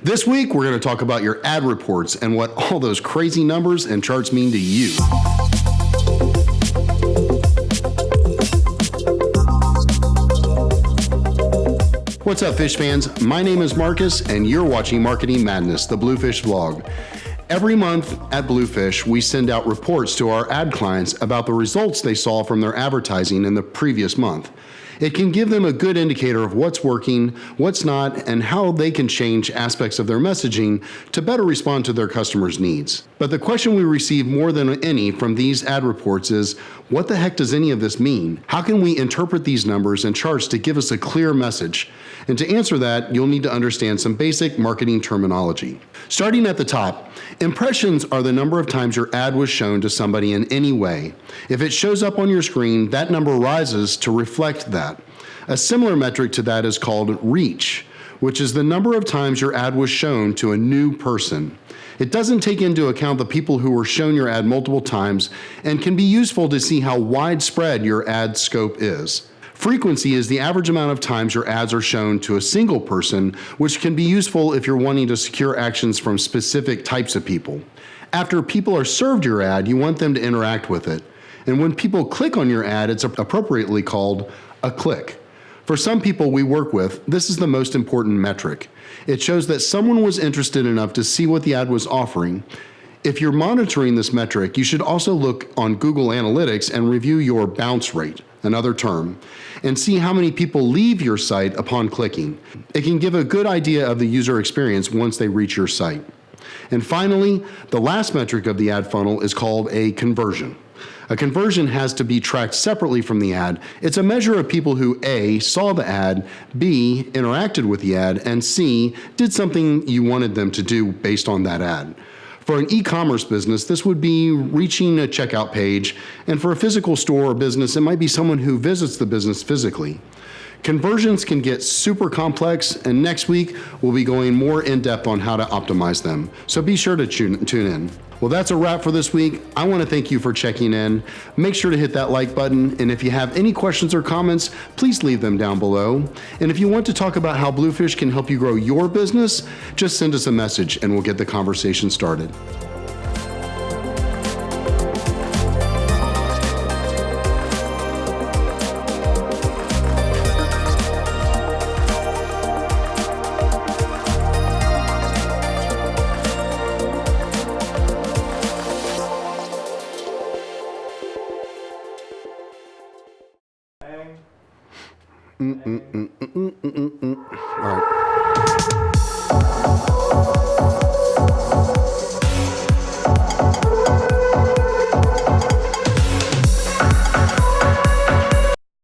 This week, we're going to talk about your ad reports and what all those crazy numbers and charts mean to you. What's up, fish fans? My name is Marcus, and you're watching Marketing Madness, the Bluefish vlog. Every month at Bluefish, we send out reports to our ad clients about the results they saw from their advertising in the previous month. It can give them a good indicator of what's working, what's not, and how they can change aspects of their messaging to better respond to their customers' needs. But the question we receive more than any from these ad reports is, what the heck does any of this mean? How can we interpret these numbers and charts to give us a clear message? And to answer that, you'll need to understand some basic marketing terminology. Starting at the top, impressions are the number of times your ad was shown to somebody in any way. If it shows up on your screen, that number rises to reflect that. A similar metric to that is called reach, which is the number of times your ad was shown to a new person. It doesn't take into account the people who were shown your ad multiple times and can be useful to see how widespread your ad scope is. Frequency is the average amount of times your ads are shown to a single person, which can be useful if you're wanting to secure actions from specific types of people. After people are served your ad, you want them to interact with it. And when people click on your ad, it's appropriately called a click. For some people we work with, this is the most important metric. It shows that someone was interested enough to see what the ad was offering. If you're monitoring this metric, you should also look on Google Analytics and review your bounce rate, another term, and see how many people leave your site upon clicking. It can give a good idea of the user experience once they reach your site. And finally, the last metric of the ad funnel is called a conversion. A conversion has to be tracked separately from the ad. It's a measure of people who A, saw the ad, B, interacted with the ad, and C, did something you wanted them to do based on that ad. For an e-commerce business, this would be reaching a checkout page, and for a physical store or business, it might be someone who visits the business physically. Conversions can get super complex, and next week we'll be going more in depth on how to optimize them. So be sure to tune in. Well, that's a wrap for this week. I want to thank you for checking in. Make sure to hit that like button, and if you have any questions or comments, please leave them down below. And if you want to talk about how Bluefish can help you grow your business, just send us a message and we'll get the conversation started.